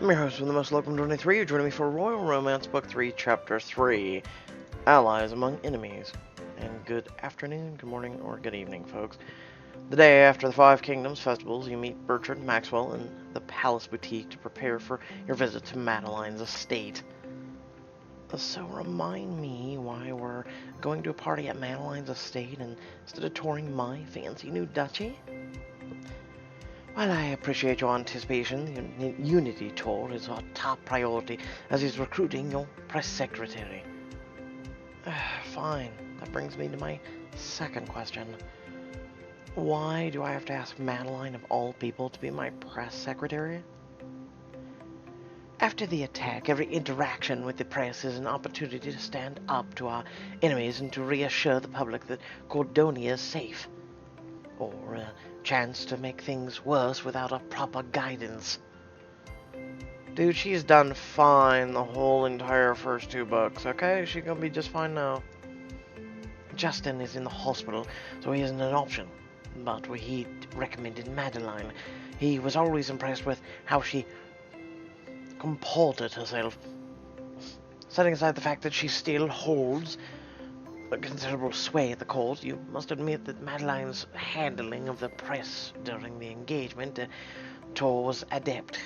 I'm your host with the most welcome 23. You're joining me for Royal Romance Book 3, Chapter 3, Allies Among Enemies. And good afternoon, good morning, or good evening, folks. The day after the Five Kingdoms festivals, you meet Bertrand Maxwell in the Palace Boutique to prepare for your visit to Madeleine's estate. So remind me why we're going to a party at Madeleine's estate instead of touring my fancy new duchy? While I appreciate your anticipation, the Unity tour is our top priority as he's recruiting your press secretary. Fine. That brings me to my second question. Why do I have to ask Madeleine of all people to be my press secretary? After the attack, every interaction with the press is an opportunity to stand up to our enemies and to reassure the public that Gorgonian is safe. Or a chance to make things worse without a proper guidance. Dude, she's done fine the whole entire first two books, okay? She's gonna be just fine now. Justin is in the hospital, so he isn't an option. But he recommended Madeleine. He was always impressed with how she comported herself. Setting aside the fact that she still holds a considerable sway at the court, you must admit that Madeleine's handling of the press during the engagement tour was adept.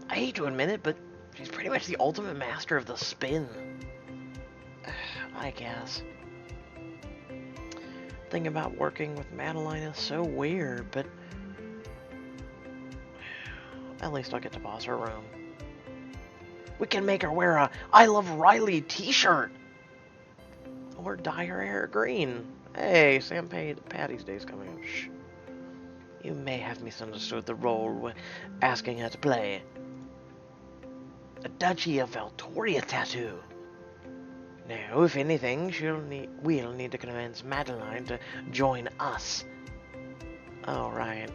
I hate to admit it, but she's pretty much the ultimate master of the spin. I guess. Thinking about working with Madeleine is so weird, but at least I'll get to boss her around. We can make her wear a I Love Riley t-shirt! Or dye her hair green. Hey, Sam Patty's Day's coming up. Shh. You may have misunderstood the role we're asking her to play. A Duchy of Valtoria tattoo. Now, if anything, we'll need to convince Madeleine to join us. Alright.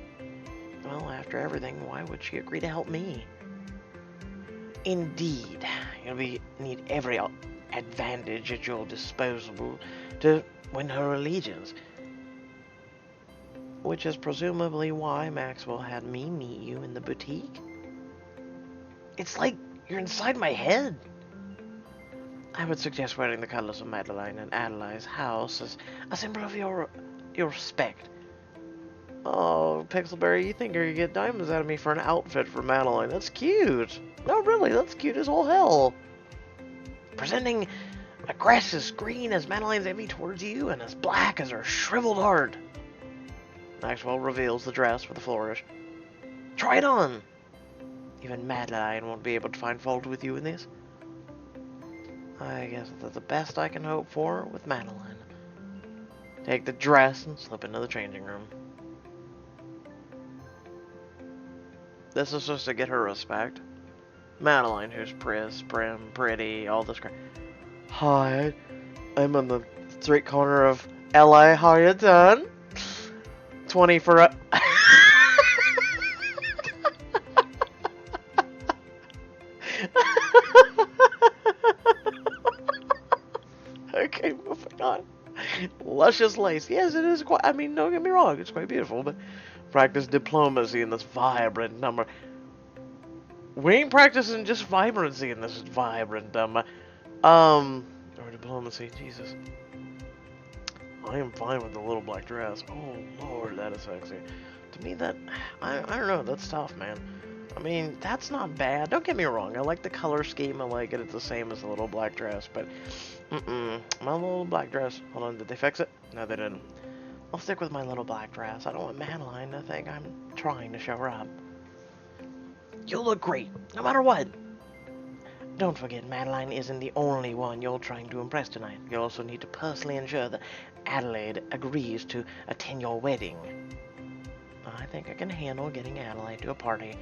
Well, after everything, why would she agree to help me? Indeed, you'll need every advantage at your disposal to win her allegiance. Which is presumably why Maxwell had me meet you in the boutique. It's like you're inside my head. I would suggest wearing the colors of Madeleine and Adelaide's house as a symbol of your respect. Oh, Pixelberry, you think you're gonna get diamonds out of me for an outfit for Madeleine? That's cute. No, really, that's cute as all hell. Presenting a grass as green as Madeleine's envy towards you and as black as her shriveled heart. Maxwell reveals the dress with a flourish. Try it on! Even Madeleine won't be able to find fault with you in this. I guess that's the best I can hope for with Madeleine. Take the dress and slip into the changing room. This is just to get her respect. Madeleine, who's prim, pretty, all this crap. Hi, I'm on the street corner of LA. How you doing? 20 for a... Okay, moving on. Luscious lace. Yes, it is quite... I mean, don't get me wrong, it's quite beautiful, but practice diplomacy in this vibrant number. We ain't practicing just vibrancy in this vibrant number. Or diplomacy, Jesus. I am fine with the little black dress. Oh, Lord, that is sexy. To me, that... I don't know, that's tough, man. I mean, that's not bad. Don't get me wrong, I like the color scheme, I like it. It's the same as the little black dress, but... my little black dress. Hold on, did they fix it? No, they didn't. I'll stick with my little black dress. I don't want Madeleine to think I'm trying to show her up. You'll look great, no matter what. Don't forget, Madeleine isn't the only one you're trying to impress tonight. You also need to personally ensure that Adelaide agrees to attend your wedding. I think I can handle getting Adelaide to a party.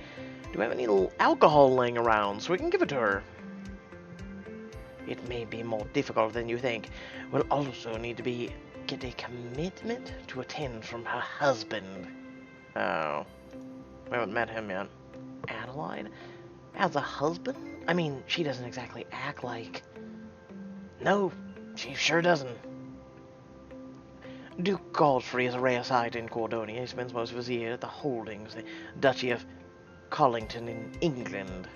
Do we have any alcohol laying around so we can give it to her? It may be more difficult than you think. We'll also need to get a commitment to attend from her husband. Oh. We haven't met him yet. Adelaide? As a husband? I mean, she doesn't exactly act like... No, she sure doesn't. Duke Godfrey is a rare sight in Gorgonian. He spends most of his year at the holdings, the Duchy of Collington in England.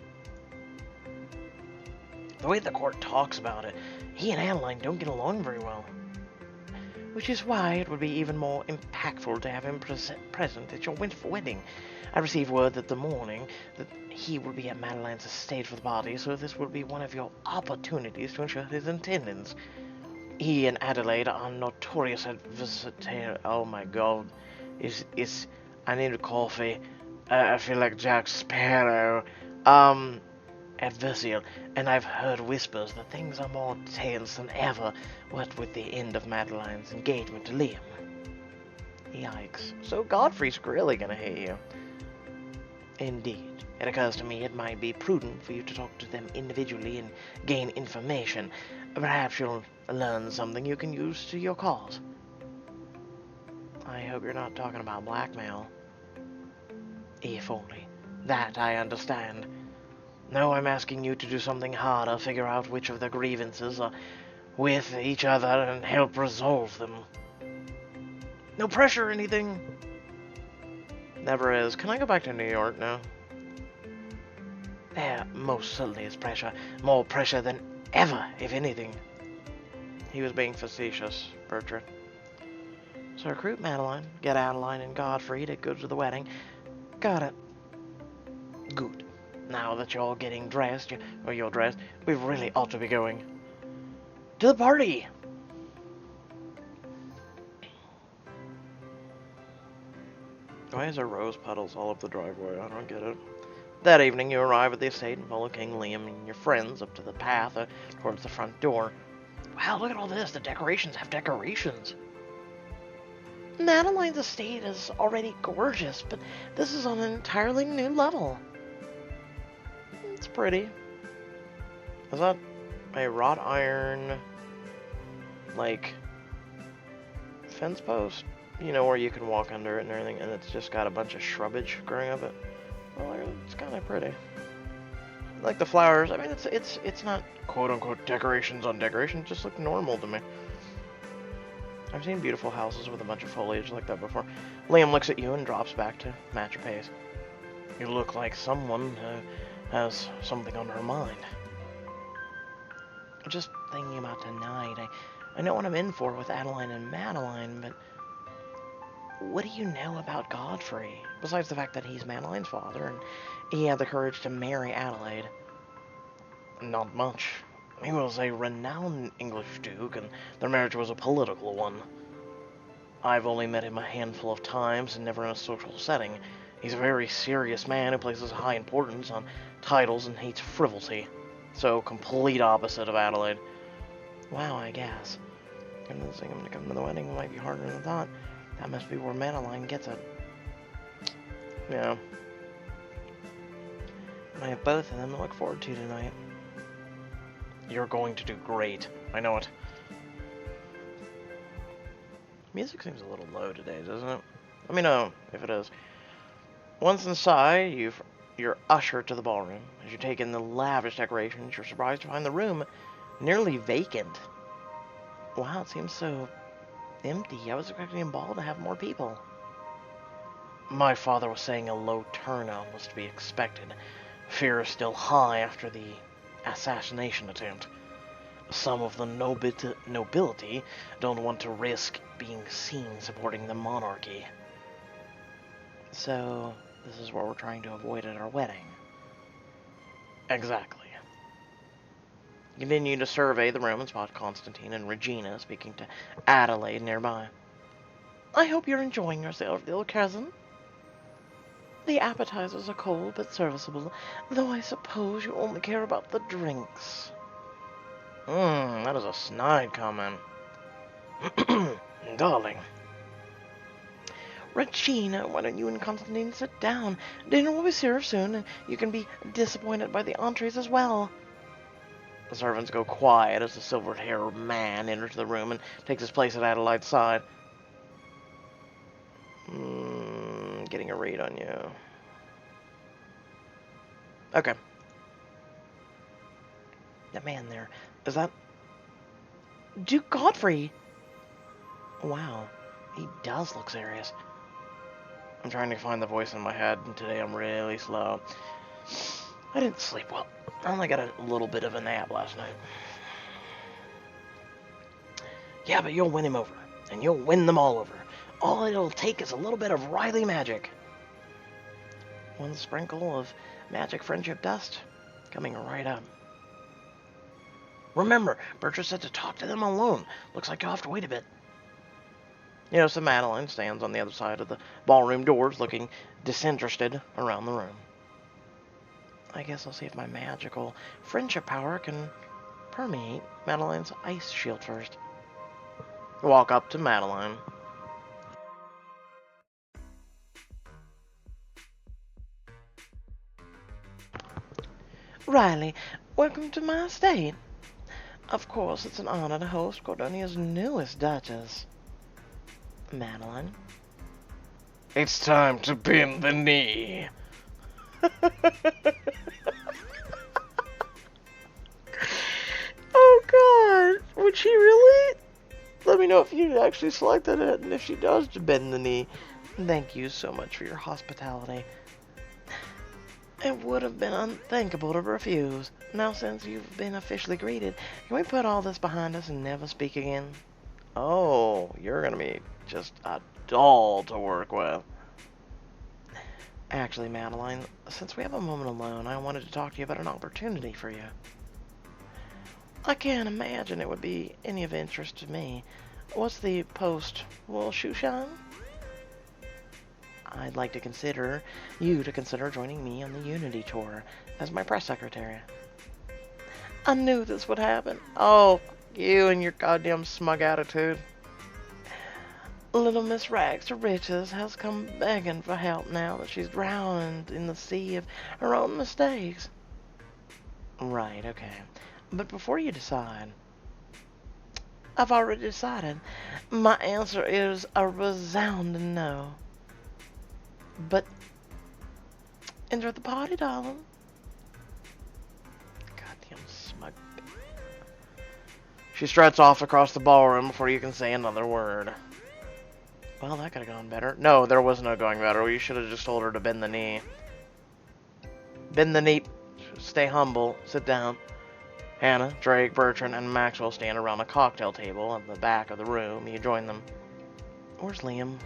The way the court talks about it, he and Adaline don't get along very well. Which is why it would be even more impactful to have him present at your wedding. I received word that the morning that he will be at Madeleine's estate for the party, so this will be one of your opportunities to ensure his attendance. He and Adelaide are notorious adversarial. Oh my god. I need a coffee. I feel like Jack Sparrow. Adversarial, and I've heard whispers that things are more tense than ever, what with the end of Madeleine's engagement to Liam. Yikes. So Godfrey's really gonna hate you. Indeed. It occurs to me it might be prudent for you to talk to them individually and gain information. Perhaps you'll learn something you can use to your cause. I hope you're not talking about blackmail. If only. That I understand. No, I'm asking you to do something harder, figure out which of the grievances are with each other and help resolve them. No pressure or anything. Never is. Can I go back to New York now? There most certainly is pressure. More pressure than ever, if anything. He was being facetious, Bertrand. So recruit Madeleine, get Adaline and Godfrey to go to the wedding. Got it. Good. Now that you're all getting dressed, you're dressed, we really ought to be going to the party. Why is there rose petals all over the driveway? I don't get it. That evening, you arrive at the estate and follow King Liam and your friends up to the path towards the front door. Wow, look at all this. The decorations have decorations. Madeline's estate is already gorgeous, but this is on an entirely new level. It's pretty. Is that a wrought iron, like, fence post? You know, where you can walk under it and everything, and it's just got a bunch of shrubbage growing up it. Well, it's kind of pretty. Like the flowers, I mean, it's not quote-unquote decorations on decorations, just look normal to me. I've seen beautiful houses with a bunch of foliage like that before. Liam looks at you and drops back to match your pace. You look like someone who has something on her mind. Just thinking about tonight, I know what I'm in for with Adaline and Madeleine, but what do you know about Godfrey? Besides the fact that he's Madeline's father, and he had the courage to marry Adelaide. Not much. He was a renowned English duke, and their marriage was a political one. I've only met him a handful of times, and never in a social setting. He's a very serious man who places high importance on titles and hates frivolity. So, complete opposite of Adelaide. Wow, I guess. Convincing him to come to the wedding might be harder than I thought. That must be where Madeleine gets it. Yeah. I have both of them to look forward to tonight. You're going to do great. I know it. Music seems a little low today, doesn't it? Let me know if it is. Once inside, you're ushered to the ballroom. As you take in the lavish decorations, you're surprised to find the room nearly vacant. Wow, it seems so empty. I was expecting a ball to have more people. My father was saying a low turnout was to be expected. Fear is still high after the assassination attempt. Some of the nobility don't want to risk being seen supporting the monarchy. So, this is what we're trying to avoid at our wedding. Exactly. Continue to survey the room and spot Constantine and Regina speaking to Adelaide nearby. I hope you're enjoying yourself, little cousin. The appetizers are cold but serviceable, though I suppose you only care about the drinks. That is a snide comment. Darling. Regina, why don't you and Constantine sit down? Dinner will be served soon, and you can be disappointed by the entrees as well. The servants go quiet as the silver-haired man enters the room and takes his place at Adelaide's side. Getting a read on you. Okay. That man there, is that Duke Godfrey? Wow, he does look serious. I'm trying to find the voice in my head, and today I'm really slow. I didn't sleep well. I only got a little bit of a nap last night. Yeah, but you'll win him over, and you'll win them all over. All it'll take is a little bit of Riley magic. One sprinkle of magic friendship dust coming right up. Remember, Bertram said to talk to them alone. Looks like you'll have to wait a bit. So Madeleine stands on the other side of the ballroom doors, looking disinterested around the room. I guess I'll see if my magical friendship power can permeate Madeleine's ice shield first. Walk up to Madeleine. Riley, welcome to my estate. Of course, it's an honor to host Gorgonia's newest Duchess. Madeleine. It's time to bend the knee. Oh God, would she really? Let me know if you actually selected it, and if she does to bend the knee. Thank you so much for your hospitality. It would have been unthinkable to refuse. Now, since you've been officially greeted, can we put all this behind us and never speak again? Oh, you're gonna be just a doll to work with. Actually, Madeleine, since we have a moment alone, I wanted to talk to you about an opportunity for you. I can't imagine it would be any of interest to me. What's the post? Will shoe shine? I'd like to consider joining me on the Unity Tour as my press secretary. I knew this would happen. Oh, you and your goddamn smug attitude. Little Miss Rags to Riches has come begging for help now that she's drowned in the sea of her own mistakes. Right, okay. But before you decide, I've already decided. My answer is a resounding no. But enjoy the party, darling. Goddamn smug. She struts off across the ballroom before you can say another word. Well, that could have gone better. No, there was no going better. You should have just told her to bend the knee. Bend the knee. Stay humble. Sit down. Hannah, Drake, Bertrand, and Maxwell stand around a cocktail table at the back of the room. You join them. Where's Liam?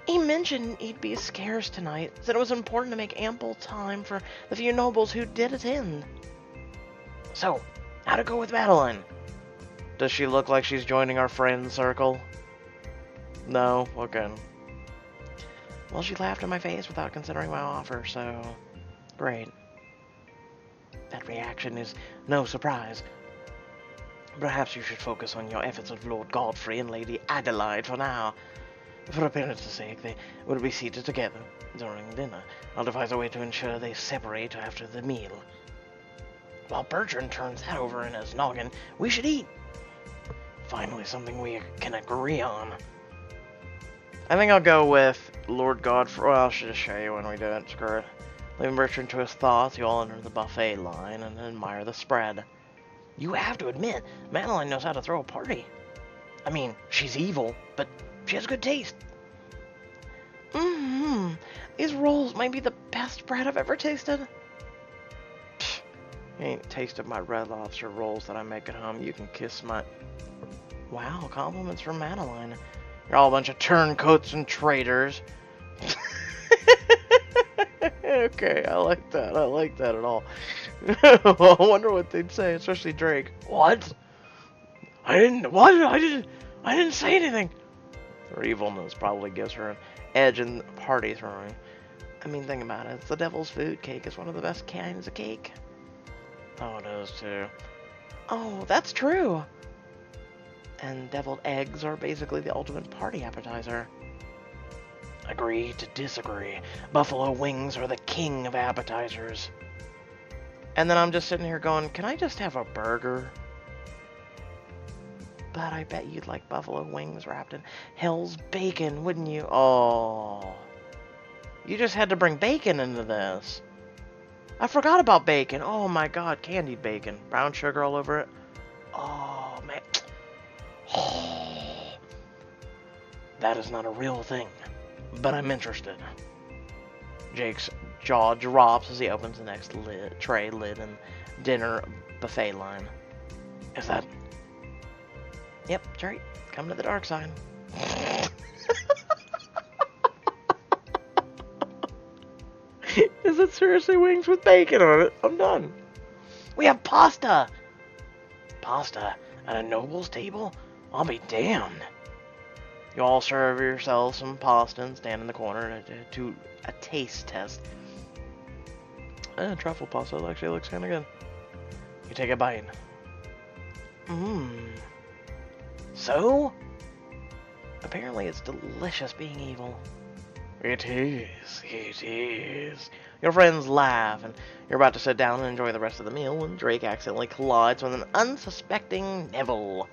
He mentioned he'd be scarce tonight. Said it was important to make ample time for the few nobles who did attend. So, how'd it go with Madeleine? Does she look like she's joining our friend circle? No? Okay. Well, she laughed in my face without considering my offer, so... Great. That reaction is no surprise. Perhaps you should focus on your efforts with Lord Godfrey and Lady Adelaide for now. For appearance's sake, they will be seated together during dinner. I'll devise a way to ensure they separate after the meal. While Bertrand turns that over in his noggin, we should eat. Finally, something we can agree on. I think I'll go with Lord Godfrey. Well, I should just show you when we do it. Screw it. Leaving Bertrand to his thoughts, you all enter the buffet line and admire the spread. You have to admit, Madeleine knows how to throw a party. I mean, she's evil, but she has good taste. These rolls might be the best bread I've ever tasted. Pfft, you ain't tasted my Red Lobster rolls that I make at home. You can kiss my... Wow, compliments from Madeleine. You're all a bunch of turncoats and traitors. Okay, I like that. I like that at all. I wonder what they'd say, especially Drake. What? I didn't say anything. Her evilness probably gives her an edge in party throwing. I mean, think about it. It's the devil's food. Cake is one of the best kinds of cake. Oh, it is too. Oh, that's true. And deviled eggs are basically the ultimate party appetizer. Agree to disagree. Buffalo wings are the king of appetizers. And then I'm just sitting here going, can I just have a burger? But I bet you'd like buffalo wings wrapped in hell's bacon, wouldn't you? Oh. You just had to bring bacon into this. I forgot about bacon. Oh my god, candied bacon. Brown sugar all over it. Oh, man. Oh. That is not a real thing. but I'm interested. Jake's jaw drops as he opens the next tray lid and dinner buffet line. Is that... Yep, that's right. Come to the dark side. Is it seriously wings with bacon on it? I'm done. We have pasta! Pasta at a noble's table? I'll be damned. You all serve yourselves some pasta and stand in the corner to a taste test. Truffle pasta actually looks kind of good. You take a bite. Mmm. So? Apparently it's delicious being evil. It is, it is. Your friends laugh, and you're about to sit down and enjoy the rest of the meal when Drake accidentally collides with an unsuspecting Neville.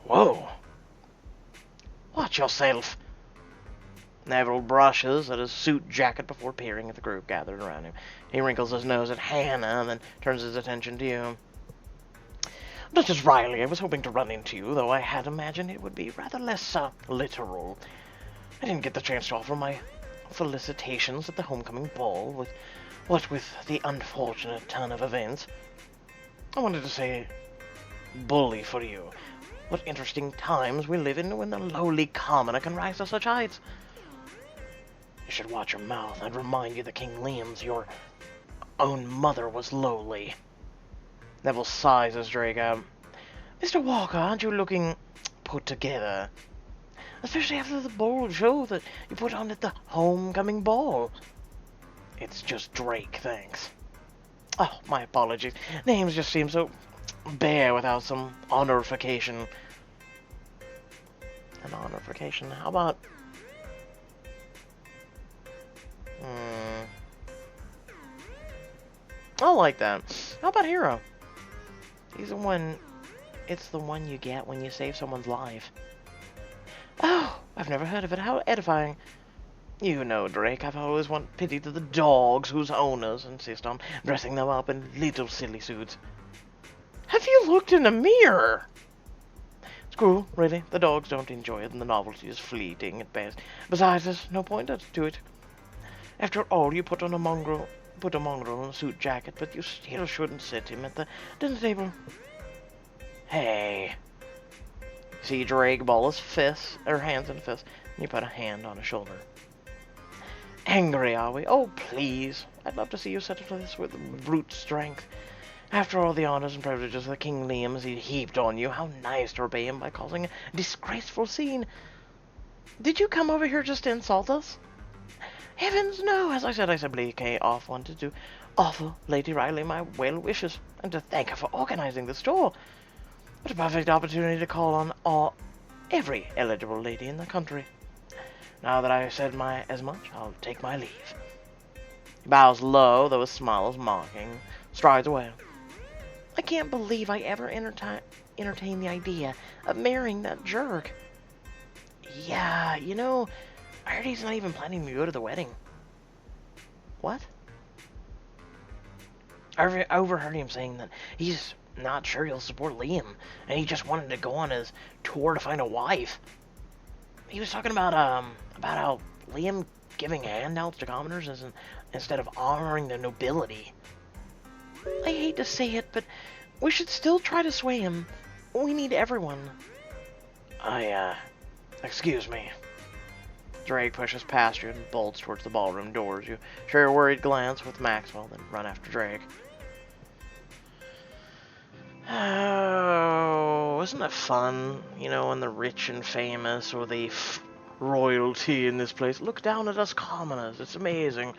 Whoa. Watch yourself. Neville brushes at his suit jacket before peering at the group gathered around him. He wrinkles his nose at Hannah and then turns his attention to you. Duchess Riley, I was hoping to run into you, though I had imagined it would be rather less, literal. I didn't get the chance to offer my felicitations at the homecoming ball, with the unfortunate turn of events. I wanted to say, bully for you. What interesting times we live in when the lowly commoner can rise to such heights. You should watch your mouth. I'd remind you that King Liam's your own mother was lowly. Neville sighs as Drake out. Mr. Walker, aren't you looking put together? Especially after the bold show that you put on at the homecoming ball. It's just Drake, thanks. Oh, my apologies. Names just seem so bare without some honorification. An honorification? How about... I like that. How about Hero? He's the one... It's the one you get when you save someone's life. Oh, I've never heard of it. How edifying. You know, Drake, I've always wanted pity to the dogs whose owners insist on dressing them up in little silly suits. Have you looked in the mirror? It's cruel, really. The dogs don't enjoy it, and the novelty is fleeting at best. Besides, there's no point to it. After all, you put a mongrel in a suit jacket, but you still shouldn't sit him at the dinner table. Hey. See Drake ball his fists, or hands in a fist, and you put a hand on his shoulder. Angry, are we? Oh, please. I'd love to see you settle this with brute strength. After all the honors and privileges that King Liam has heaped on you, how nice to repay him by causing a disgraceful scene. Did you come over here just to insult us? Heavens, no. As I said, I simply wanted to offer Lady Riley my well wishes and to thank her for organizing the store. What a perfect opportunity to call on every eligible lady in the country. Now that I've said as much, I'll take my leave. He bows low, though his smile is mocking, strides away. I can't believe I ever entertained the idea of marrying that jerk. Yeah, you know, I heard he's not even planning to go to the wedding. What? I overheard him saying that he's not sure he'll support Liam, and he just wanted to go on his tour to find a wife. He was talking about how Liam giving handouts to commoners instead of honoring the nobility. I hate to say it, but we should still try to sway him. We need everyone. Excuse me. Drake pushes past you and bolts towards the ballroom doors. You share a worried glance with Maxwell, then run after Drake. Oh, isn't it fun, you know, when the rich and famous or the royalty in this place look down at us commoners? It's amazing.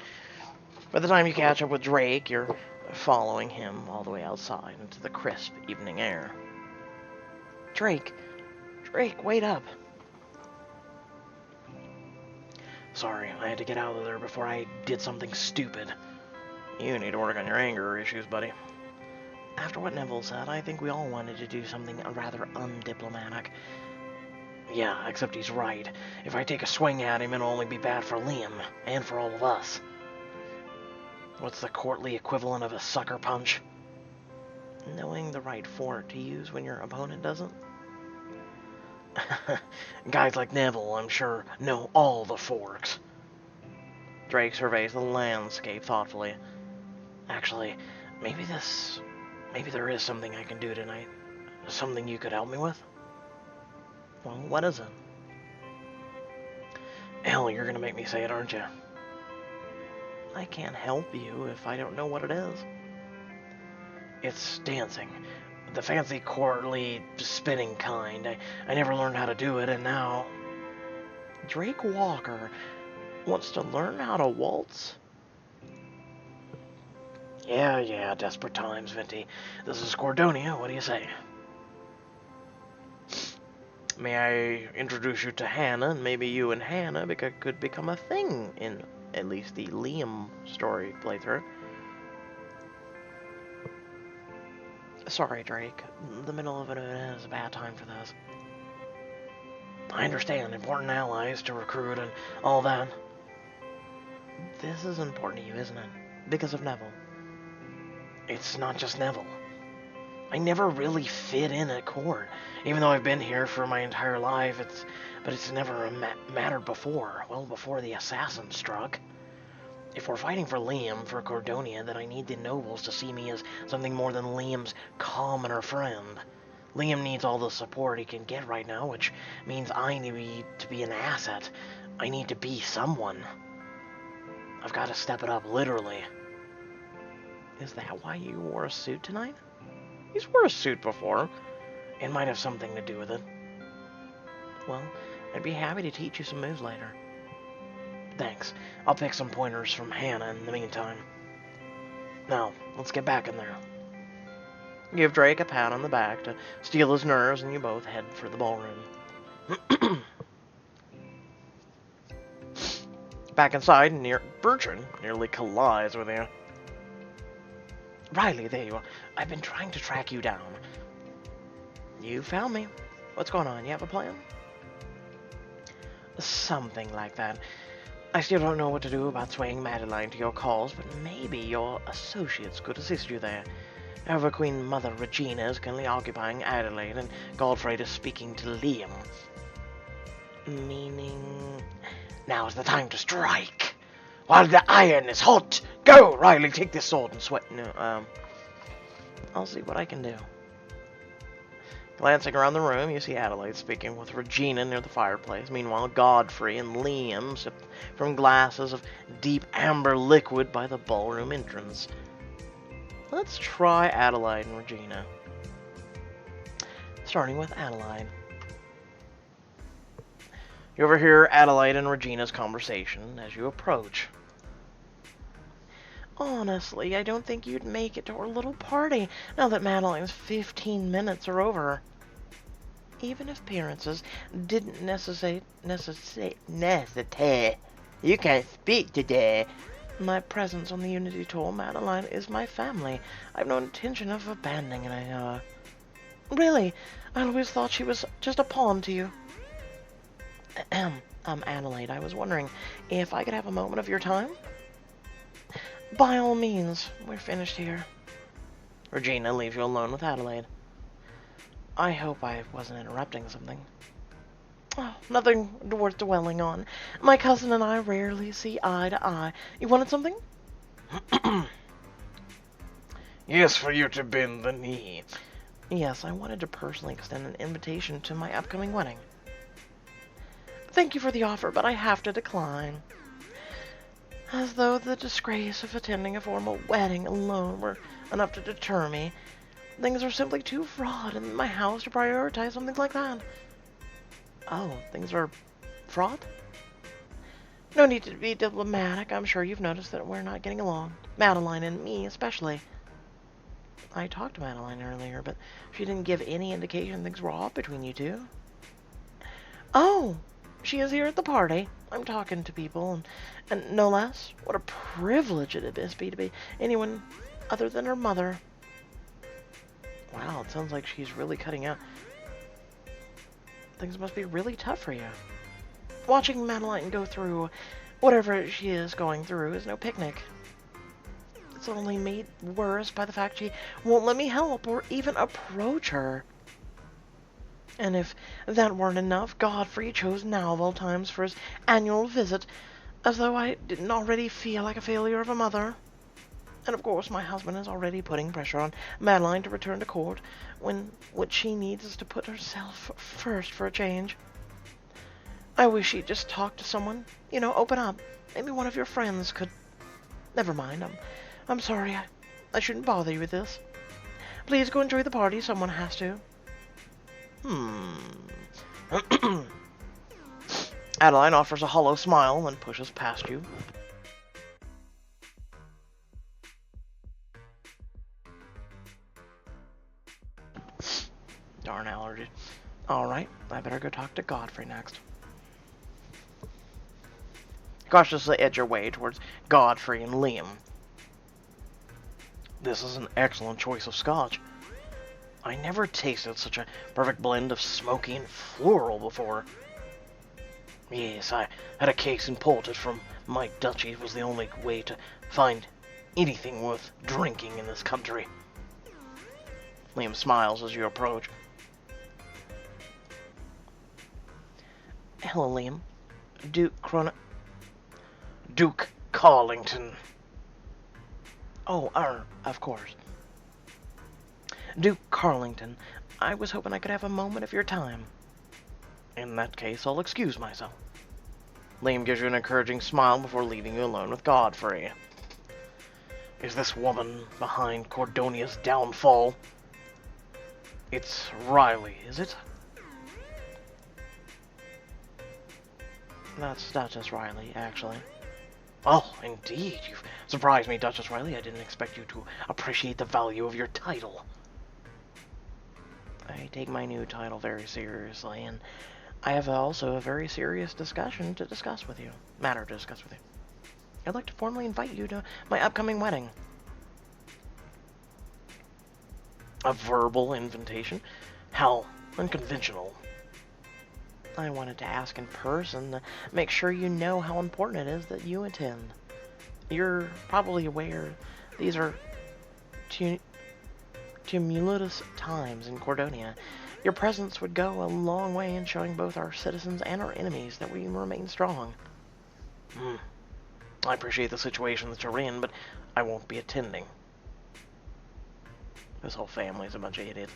By the time you catch up with Drake, you're following him all the way outside into the crisp evening air. Drake, wait up. Sorry, I had to get out of there before I did something stupid. You need to work on your anger issues, buddy. After what Neville said, I think we all wanted to do something rather undiplomatic. Yeah, except he's right. If I take a swing at him, it'll only be bad for Liam, and for all of us. What's the courtly equivalent of a sucker punch? Knowing the right fork to use when your opponent doesn't? Guys like Neville, I'm sure, know all the forks. Drake surveys the landscape thoughtfully. Actually, maybe there is something I can do tonight. Something you could help me with? Well, what is it? Hell, you're gonna make me say it, aren't you? I can't help you if I don't know what it is. It's dancing. The fancy, courtly, spinning kind. I never learned how to do it, and now... Drake Walker wants to learn how to waltz? Yeah, desperate times, Venti. This is Gorgonian, what do you say? May I introduce you to Hannah, and maybe you and Hannah could become a thing in at least the Liam story playthrough. Sorry, Drake. The middle of it is a bad time for this. I understand, important allies to recruit and all that. This is important to you, isn't it? Because of Neville. It's not just Neville. I never really fit in at court, even though I've been here for my entire life. But it's never mattered before. Well, before the assassin struck. If we're fighting for Liam, for Gorgonian, then I need the nobles to see me as something more than Liam's commoner friend. Liam needs all the support he can get right now, which means I need to be an asset. I need to be someone. I've got to step it up, literally. Is that why you wore a suit tonight? He's wore a suit before. It might have something to do with it. Well, I'd be happy to teach you some moves later. Thanks. I'll pick some pointers from Hannah in the meantime. Now, let's get back in there. Give Drake a pat on the back to steal his nerves, and you both head for the ballroom. Back inside, Bertrand nearly collides with you. Riley, there you are. I've been trying to track you down. You found me. What's going on? You have a plan? Something like that. I still don't know what to do about swaying Madeleine to your cause, but maybe your associates could assist you there. However, Queen Mother Regina is currently occupying Adelaide, and Godfrey is speaking to Liam. Meaning... Now is the time to strike! While the iron is hot! Go, Riley, take this sword and sweat... No, I'll see what I can do. Glancing around the room, you see Adelaide speaking with Regina near the fireplace. Meanwhile, Godfrey and Liam sip from glasses of deep amber liquid by the ballroom entrance. Let's try Adelaide and Regina. Starting with Adelaide. You overhear Adelaide and Regina's conversation as you approach. Honestly, I don't think you'd make it to our little party now that Madeleine's 15 minutes are over. Even if appearances didn't necessitate, you can't speak today. My presence on the Unity Tour, Madeleine, is my family. I've no intention of abandoning her. Really? I always thought she was just a pawn to you. Adelaide, I was wondering if I could have a moment of your time? By all means, we're finished here. Regina leaves you alone with Adelaide. I hope I wasn't interrupting something. Oh, nothing worth dwelling on. My cousin and I rarely see eye to eye. You wanted something? Yes, for you to bend the knee. Yes, I wanted to personally extend an invitation to my upcoming wedding. Thank you for the offer, but I have to decline. As though the disgrace of attending a formal wedding alone were enough to deter me. Things are simply too fraught in my house to prioritize something like that. Oh, things are fraught? No need to be diplomatic. I'm sure you've noticed that we're not getting along. Madeleine and me, especially. I talked to Madeleine earlier, but she didn't give any indication things were off between you two. Oh, she is here at the party. I'm talking to people, and no less. What a privilege it would be to be anyone other than her mother. Wow, it sounds like she's really cutting out. Things must be really tough for you. Watching Madeleine go through whatever she is going through is no picnic. It's only made worse by the fact she won't let me help or even approach her. And if that weren't enough, Godfrey chose now of all times for his annual visit, as though I didn't already feel like a failure of a mother. And of course my husband is already putting pressure on Madeleine to return to court, when what she needs is to put herself first for a change. I wish she'd just talk to someone, open up. Maybe one of your friends could... Never mind, I'm sorry, I shouldn't bother you with this. Please go enjoy the party, someone has to. Adaline offers a hollow smile and pushes past you. Darn allergy. Alright, I better go talk to Godfrey next. Cautiously edge your way towards Godfrey and Liam. This is an excellent choice of scotch. I never tasted such a perfect blend of smoky and floral before. Yes, I had a case imported from my duchy. It was the only way to find anything worth drinking in this country. Liam smiles as you approach. Hello, Liam. Duke Carlington. Oh, of course. Duke Carlington, I was hoping I could have a moment of your time. In that case, I'll excuse myself. Liam gives you an encouraging smile before leaving you alone with Godfrey. Is this woman behind Gordonia's downfall? It's Riley, is it? That's Duchess Riley, actually. Oh, indeed. You've surprised me, Duchess Riley. I didn't expect you to appreciate the value of your title. I take my new title very seriously, and I have also a very serious matter to discuss with you. I'd like to formally invite you to my upcoming wedding. A verbal invitation? How unconventional. I wanted to ask in person to make sure you know how important it is that you attend. You're probably aware these are tumultuous times in Gorgonia. Your presence would go a long way in showing both our citizens and our enemies that we remain strong. I appreciate the situation that you're in, but I won't be attending. This whole family's a bunch of idiots.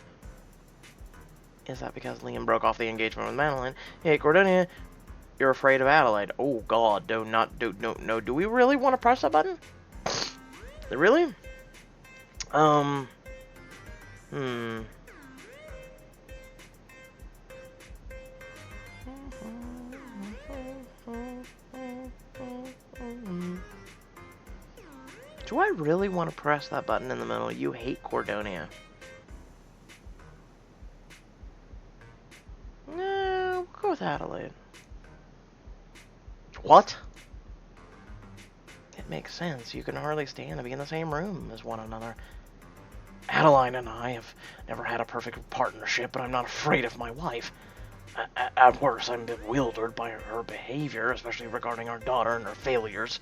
Is that because Liam broke off the engagement with Madeleine? Hey, Gorgonia, you're afraid of Adelaide. Oh, God, no. Do we really want to press that button? Really? Do I really want to press that button in the middle? You hate Gorgonia. No, we'll go with Adelaide. What? It makes sense. You can hardly stand to be in the same room as one another. Adaline and I have never had a perfect partnership, but I'm not afraid of my wife. At worst, I'm bewildered by her behavior, especially regarding our daughter and her failures.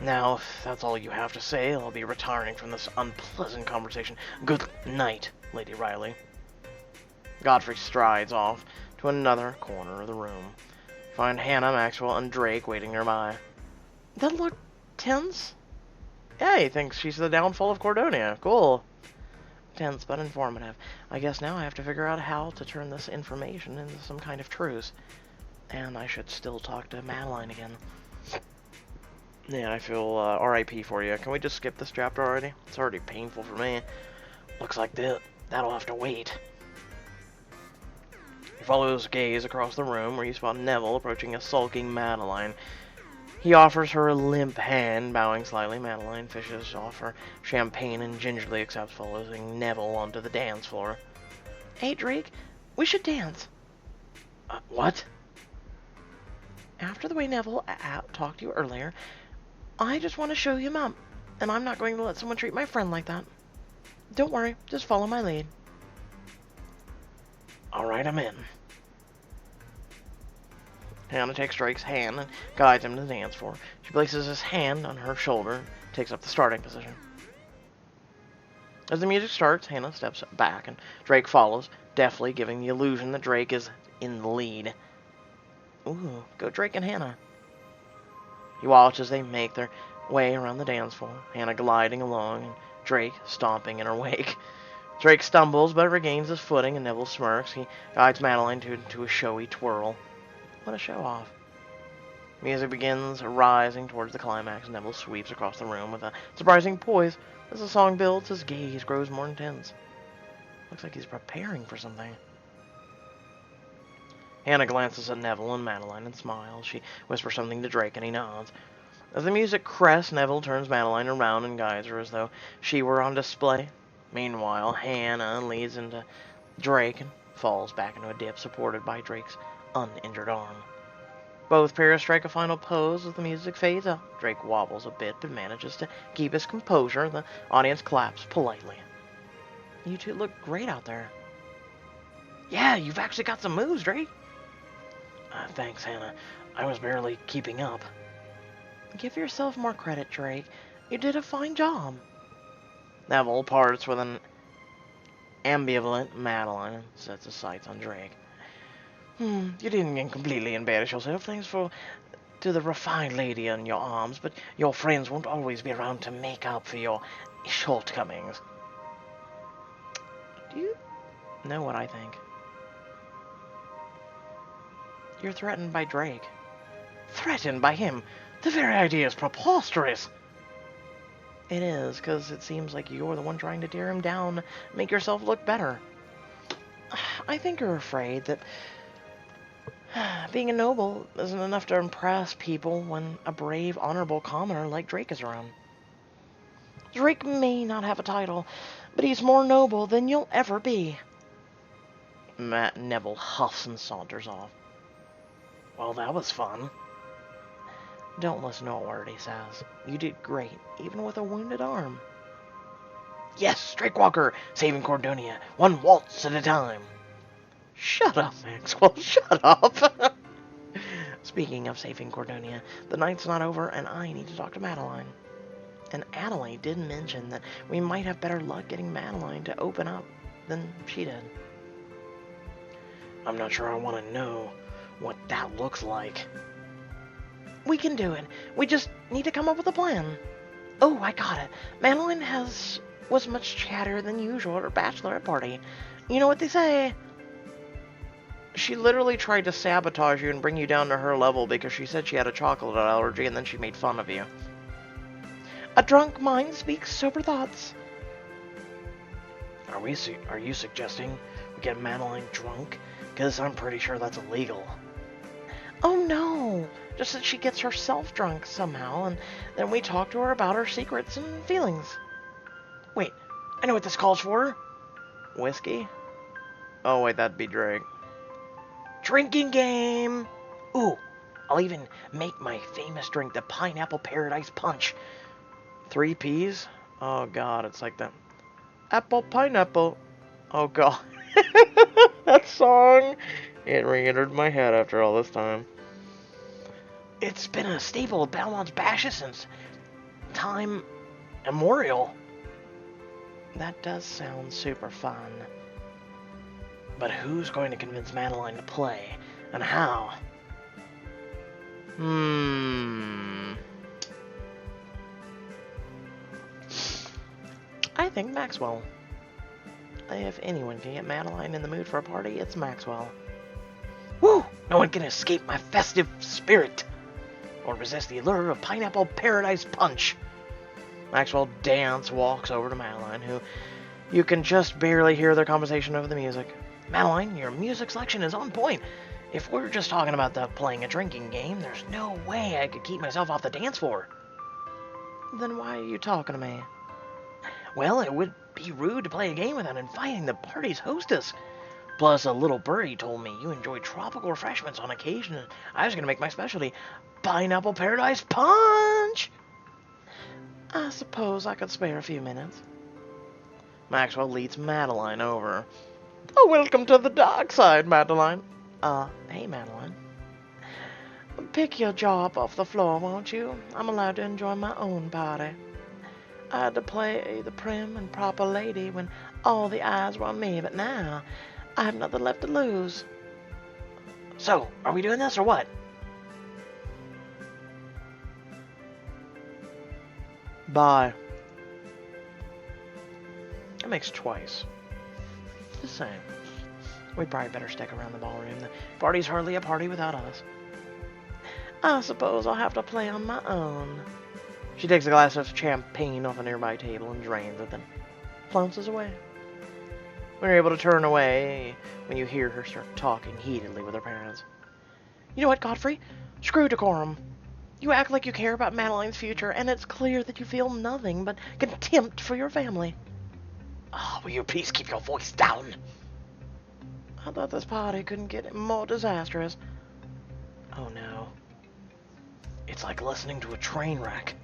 Now, if that's all you have to say, I'll be retiring from this unpleasant conversation. Good night, Lady Riley. Godfrey strides off to another corner of the room. Find Hannah, Maxwell, and Drake waiting nearby. That look tense? Yeah, he thinks she's the downfall of Gorgonia. Cool. Tense, but informative. I guess now I have to figure out how to turn this information into some kind of truce. And I should still talk to Madeleine again. Yeah, I feel RIP for you. Can we just skip this chapter already? It's already painful for me. Looks like that'll have to wait. He follows gaze across the room where you spot Neville approaching a sulking Madeleine. He offers her a limp hand, bowing slightly. Madeleine fishes off her champagne and gingerly accepts, following Neville onto the dance floor. Hey, Drake, we should dance. What? After the way Neville talked to you earlier, I just want to show him up, and I'm not going to let someone treat my friend like that. Don't worry, just follow my lead. Alright, I'm in. Hannah takes Drake's hand and guides him to the dance floor. She places his hand on her shoulder and takes up the starting position. As the music starts, Hannah steps back and Drake follows, deftly giving the illusion that Drake is in the lead. Ooh, go Drake and Hannah. You watch as they make their way around the dance floor, Hannah gliding along and Drake stomping in her wake. Drake stumbles but regains his footing and Neville smirks. He guides Madeleine to a showy twirl. What a show-off. Music begins rising towards the climax. Neville sweeps across the room with a surprising poise. As the song builds, his gaze grows more intense. Looks like he's preparing for something. Hannah glances at Neville and Madeleine and smiles. She whispers something to Drake and he nods. As the music crests, Neville turns Madeleine around and guides her as though she were on display. Meanwhile, Hannah leads into Drake and falls back into a dip supported by Drake's uninjured arm. Both pairs strike a final pose as the music fades out. Drake wobbles a bit but manages to keep his composure. The audience claps politely. You two look great out there. Yeah, you've actually got some moves, Drake. Thanks, Hannah. I was barely keeping up. Give yourself more credit, Drake. You did a fine job. Neville parts with an ambivalent Madeleine and sets his sights on Drake. You didn't completely embarrass yourself. Thanks to the refined lady in your arms, but your friends won't always be around to make up for your shortcomings. Do you know what I think? You're threatened by Drake. Threatened by him? The very idea is preposterous. It is, because it seems like you're the one trying to tear him down, make yourself look better. I think you're afraid that being a noble isn't enough to impress people when a brave, honorable commoner like Drake is around. Drake may not have a title, but he's more noble than you'll ever be. Neville huffs and saunters off. Well, that was fun. Don't listen to a word he says. You did great, even with a wounded arm. Yes, Drakewalker, saving Gorgonian, one waltz at a time. Shut up, Maxwell, shut up. Speaking of saving Gorgonian, the night's not over and I need to talk to Madeleine. And Adelaide did mention that we might have better luck getting Madeleine to open up than she did. I'm not sure I want to know what that looks like. We can do it. We just need to come up with a plan. Oh, I got it. Madeleine was much chattier than usual at her bachelorette party. You know what they say? She literally tried to sabotage you and bring you down to her level because she said she had a chocolate allergy and then she made fun of you. A drunk mind speaks sober thoughts. Are you suggesting we get Madeleine drunk? Because I'm pretty sure that's illegal. Oh no, just that she gets herself drunk somehow, and then we talk to her about her secrets and feelings. Wait, I know what this calls for. Whiskey? Oh wait, that'd be Drake. Drinking game! Ooh, I'll even make my famous drink, the Pineapple Paradise Punch. 3 Ps? Oh god, it's like that. Apple pineapple. Oh god. That song! It re-entered my head after all this time. It's been a staple of Belmont's bashes since time immemorial. That does sound super fun. But who's going to convince Madeleine to play? And how? I think Maxwell. If anyone can get Madeleine in the mood for a party, it's Maxwell. Woo! No one can escape my festive spirit or resist the allure of Pineapple Paradise Punch. Maxwell walks over to Madeleine, who you can just barely hear their conversation over the music. Madeleine, your music selection is on point. If we're just talking about playing a drinking game, there's no way I could keep myself off the dance floor. Then why are you talking to me? Well, it would be rude to play a game without inviting the party's hostess. Plus, a little birdie told me you enjoy tropical refreshments on occasion, and I was going to make my specialty Pineapple Paradise Punch! I suppose I could spare a few minutes. Maxwell leads Madeleine over. Oh, welcome to the dark side, Madeleine. Hey, Madeleine. Pick your jaw up off the floor, won't you? I'm allowed to enjoy my own party. I had to play the prim and proper lady when all the eyes were on me, but now I have nothing left to lose. So, are we doing this or what? Bye. That makes twice. The same. We'd probably better stick around the ballroom. The party's hardly a party without us. I suppose I'll have to play on my own. She takes a glass of champagne off a nearby table and drains it, then flounces away. We're able to turn away when you hear her start talking heatedly with her parents. You know what, Godfrey? Screw decorum. You act like you care about Madeleine's future, and it's clear that you feel nothing but contempt for your family. Oh, will you please keep your voice down? I thought this party couldn't get more disastrous. Oh no. It's like listening to a train wreck.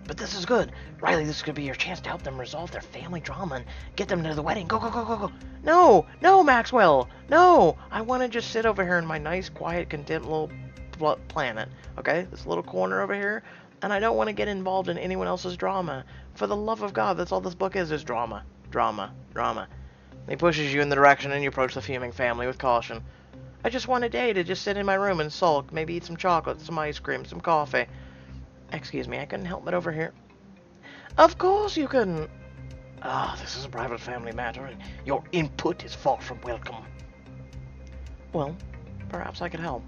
But this is good. Riley, this could be your chance to help them resolve their family drama and get them to the wedding. Go, go, go, go, go. No, no, Maxwell. No, I want to just sit over here in my nice, quiet, content little planet. Okay, this little corner over here. And I don't want to get involved in anyone else's drama. For the love of God, that's all this book is drama. Drama. Drama. He pushes you in the direction and you approach the fuming family with caution. I just want a day to just sit in my room and sulk. Maybe eat some chocolate, some ice cream, some coffee. Excuse me, I couldn't help but overhear. Of course you couldn't. Ah, this is a private family matter, and your input is far from welcome. Well, perhaps I could help.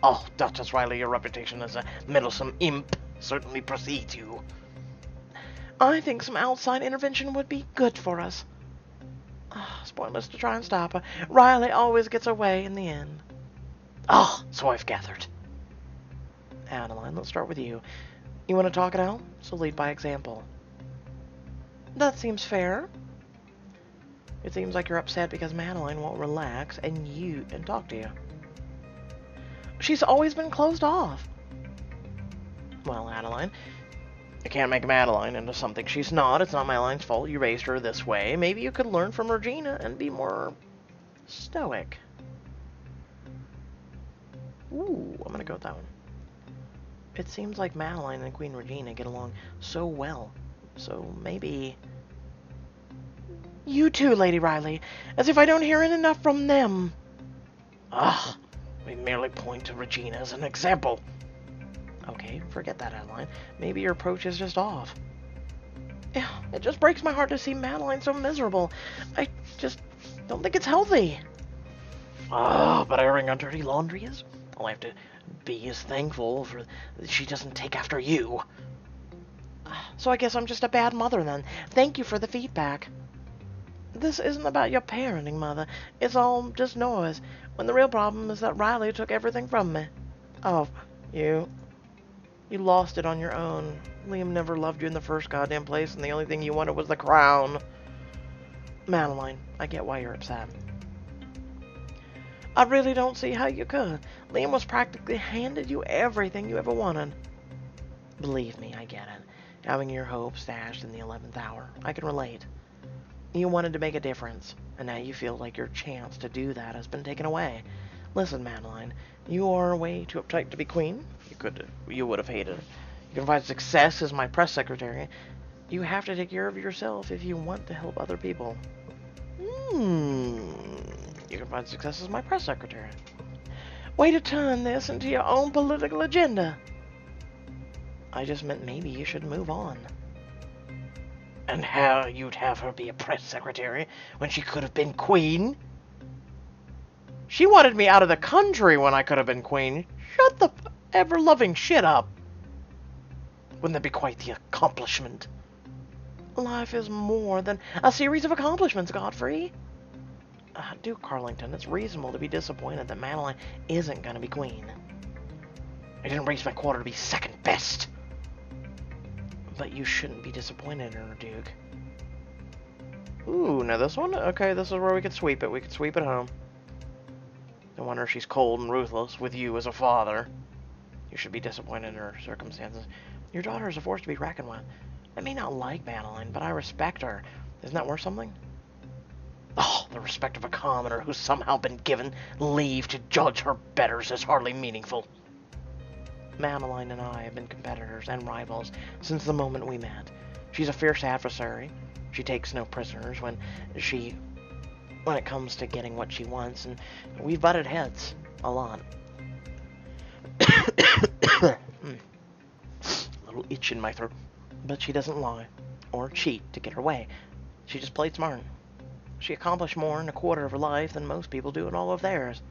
Oh, Duchess Riley, your reputation as a meddlesome imp certainly precedes you. I think some outside intervention would be good for us. It's pointless to try and stop her. Riley always gets away in the end. Ah, so I've gathered. Adaline, let's start with you. You want to talk it out? So lead by example. That seems fair. It seems like you're upset because Madeleine won't relax and talk to you. She's always been closed off. Well, Adaline, I can't make Madeleine into something she's not. It's not Madeline's fault you raised her this way. Maybe you could learn from Regina and be more stoic. Ooh, I'm gonna go with that one. It seems like Madeleine and Queen Regina get along so well. So maybe... You too, Lady Riley. As if I don't hear it enough from them. Ah, we merely point to Regina as an example. Okay, forget that, Adaline. Maybe your approach is just off. Yeah, it just breaks my heart to see Madeleine so miserable. I just don't think it's healthy. Ah, but airing our dirty laundry is... All I have to be is thankful for that she doesn't take after you. So I guess I'm just a bad mother then. Thank you for the feedback. This isn't about your parenting, Mother. It's all just noise. When the real problem is that Riley took everything from me. Oh, you lost it on your own. Liam never loved you in the first goddamn place, and the only thing you wanted was the crown. Madeleine, I get why you're upset. I really don't see how you could. Liam was practically handed you everything you ever wanted. Believe me, I get it. Having your hopes dashed in the 11th hour. I can relate. You wanted to make a difference, and now you feel like your chance to do that has been taken away. Listen, Madeleine, you are way too uptight to be queen. You would have hated it. You can find success as my press secretary. You have to take care of yourself if you want to help other people. You can find success as my press secretary. Way to turn this into your own political agenda. I just meant maybe you should move on. And how you'd have her be a press secretary when she could have been queen? She wanted me out of the country when I could have been queen. Shut the ever-loving shit up. Wouldn't that be quite the accomplishment? Life is more than a series of accomplishments, Godfrey. Duke Carlington, it's reasonable to be disappointed that Madeleine isn't going to be queen. I didn't raise my quota to be second best. But you shouldn't be disappointed in her, Duke. Ooh, now this one? Okay, this is where we could sweep it. We could sweep it home. No wonder she's cold and ruthless with you as a father. You should be disappointed in her circumstances. Your daughter is a force to be reckoned with. I may not like Madeleine, but I respect her. Isn't that worth something? Oh, the respect of a commoner who's somehow been given leave to judge her betters is hardly meaningful. Madeleine and I have been competitors and rivals since the moment we met. She's a fierce adversary. She takes no prisoners when it comes to getting what she wants, and we've butted heads a lot. A little itch in my throat. But she doesn't lie or cheat to get her way. She just played smart. She accomplished more in a quarter of her life than most people do in all of theirs.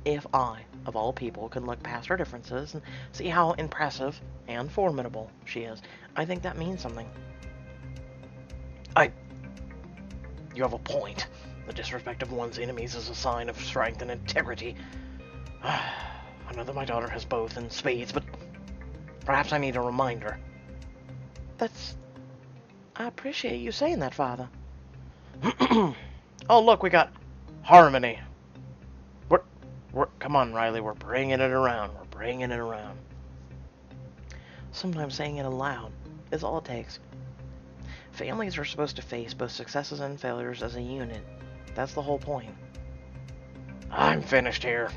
If I, of all people, can look past her differences and see how impressive and formidable she is, I think that means something. You have a point. The disrespect of one's enemies is a sign of strength and integrity. I know that my daughter has both in spades, but perhaps I need a reminder. I appreciate you saying that, Father. Oh, look, we got harmony. Come on, Riley, we're bringing it around. We're bringing it around. Sometimes saying it aloud is all it takes. Families are supposed to face both successes and failures as a unit. That's the whole point. I'm finished here.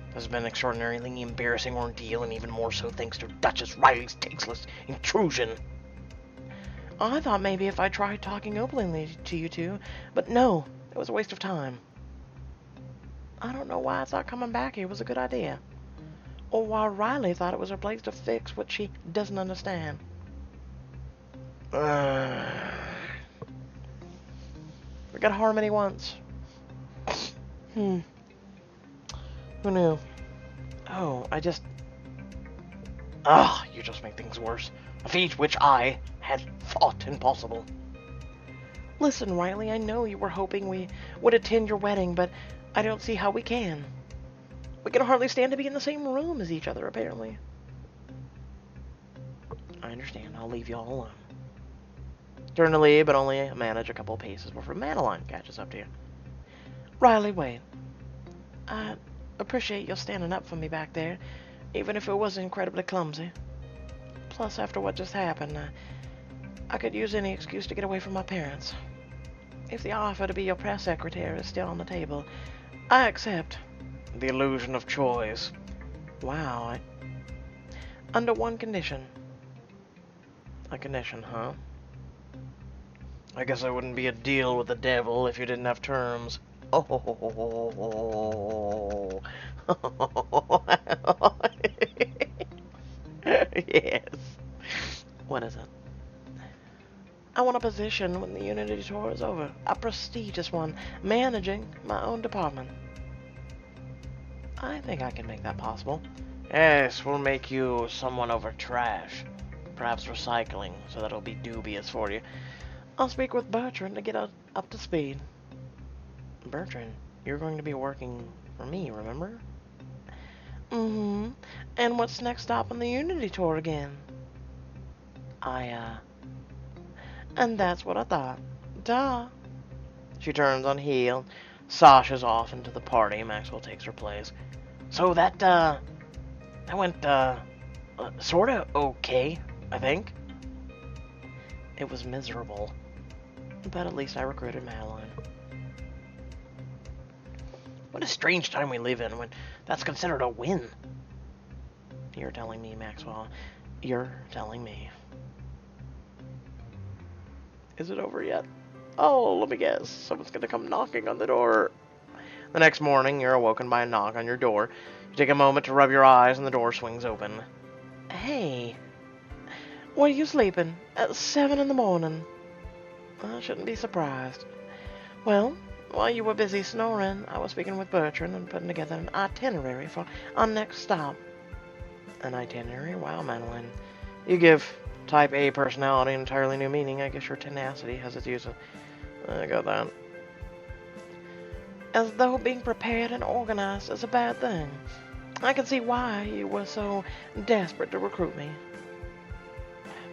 This has been an extraordinarily embarrassing ordeal, and even more so thanks to Duchess Riley's tasteless intrusion. I thought maybe if I tried talking openly to you two, but no, it was a waste of time. I don't know why I thought coming back here was a good idea, or why Riley thought it was her place to fix what she doesn't understand. We got harmony once. Who knew? Oh, you just make things worse. A feat which I had thought impossible. Listen, Riley, I know you were hoping we would attend your wedding, but I don't see how we can. We can hardly stand to be in the same room as each other, apparently. I understand. I'll leave you all alone. Turn to leave, but only manage a couple of paces before Madeleine catches up to you. Riley, wait. I appreciate you standing up for me back there, even if it was incredibly clumsy. Plus, after what just happened, I could use any excuse to get away from my parents. If the offer to be your press secretary is still on the table, I accept. The illusion of choice. Wow. Under one condition. A condition, huh? I guess I wouldn't be a deal with the devil if you didn't have terms. Oh. Yes. What is it? I want a position when the Unity tour is over. A prestigious one, managing my own department. I think I can make that possible. Yes, we'll make you someone over trash. Perhaps recycling, so that it'll be dubious for you. I'll speak with Bertrand to get up to speed. Bertrand, you're going to be working for me, remember? Mm-hmm. And what's next stop on the Unity tour again? And that's what I thought. Duh. She turns on heel, sashes off into the party. Maxwell takes her place. So that went, sorta okay, I think. It was miserable. But at least I recruited Madeleine. What a strange time we live in when that's considered a win. You're telling me, Maxwell. You're telling me. Is it over yet? Oh, let me guess. Someone's gonna come knocking on the door. The next morning, you're awoken by a knock on your door. You take a moment to rub your eyes, and the door swings open. Hey. Were you sleeping? At 7 in the morning? I shouldn't be surprised. Well, while you were busy snoring, I was speaking with Bertrand and putting together an itinerary for our next stop. An itinerary? Wow, Madeleine. You give Type A personality an entirely new meaning. I guess your tenacity has its uses. I got that. As though being prepared and organized is a bad thing. I can see why you were so desperate to recruit me.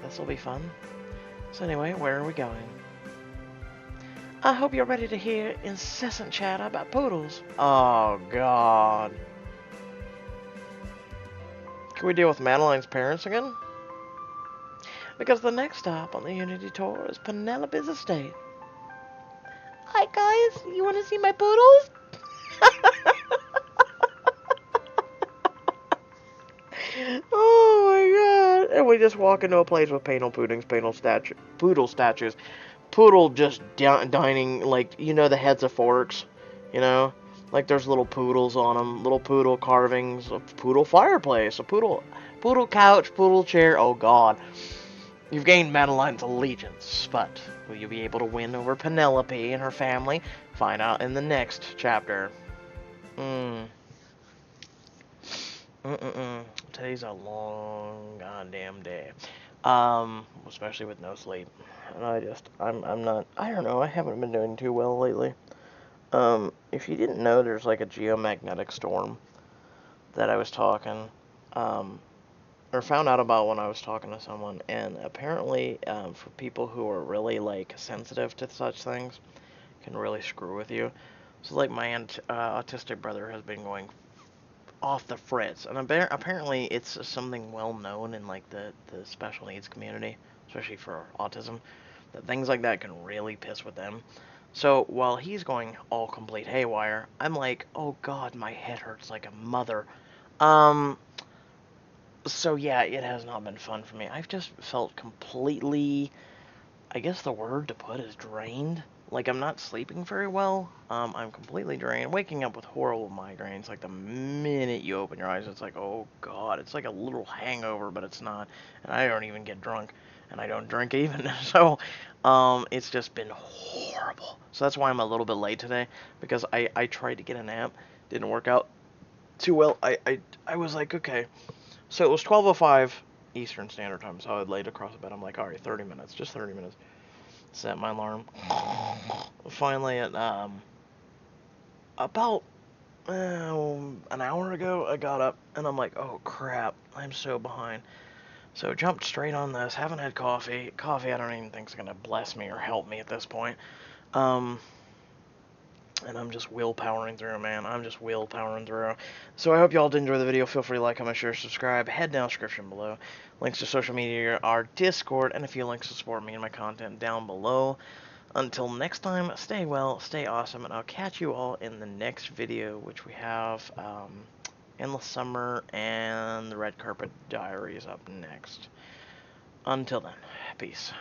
This'll be fun. So anyway, where are we going? I hope you're ready to hear incessant chatter about poodles. Oh, God. Can we deal with Madeleine's parents again? Because the next stop on the Unity tour is Penelope's estate. Hi, guys. You want to see my poodles? Oh my god! And we just walk into a place with panel puddings, poodle statues, poodle just dining, like, you know, the heads of forks, you know, like there's little poodles on them, little poodle carvings, a poodle fireplace, a poodle couch, poodle chair. Oh god, you've gained Madeline's allegiance, but will you be able to win over Penelope and her family? Find out in the next chapter. Hmm. Mm-mm-mm. Today's a long goddamn day. Especially with no sleep. And I'm not, I don't know, I haven't been doing too well lately. If you didn't know, there's like a geomagnetic storm that I was talking, um, or found out about when I was talking to someone, and apparently, for people who are really, like, sensitive to such things, can really screw with you. So, like, my autistic brother has been going off the fritz, and apparently it's something well known in like the special needs community, especially for autism, that things like that can really piss with them. So while he's going all complete haywire, I'm like, oh god, my head hurts like a mother. Um, so yeah, it has not been fun for me. I've just felt completely, I guess the word to put is drained. Like, I'm not sleeping very well. I'm completely drained. Waking up with horrible migraines. Like, the minute you open your eyes, it's like, oh god. It's like a little hangover, but it's not. And I don't even get drunk. And I don't drink even. So, it's just been horrible. So that's why I'm a little bit late today. Because I tried to get a nap. Didn't work out too well. I was like, okay. So it was 12:05 Eastern Standard Time. So I had laid across the bed. I'm like, alright, 30 minutes. Just 30 minutes. Set my alarm. Finally, at about an hour ago, I got up and I'm like, oh crap, I'm so behind. So jumped straight on this. Haven't had coffee. Coffee, I don't even think is gonna bless me or help me at this point. Um, and I'm just willpowering through, man. I'm just willpowering through. So I hope y'all did enjoy the video. Feel free to like, comment, share, subscribe. Head down description below. Links to social media, our Discord, and a few links to support me and my content down below. Until next time, stay well, stay awesome, and I'll catch you all in the next video, which we have Endless Summer and the Red Carpet Diaries up next. Until then, peace.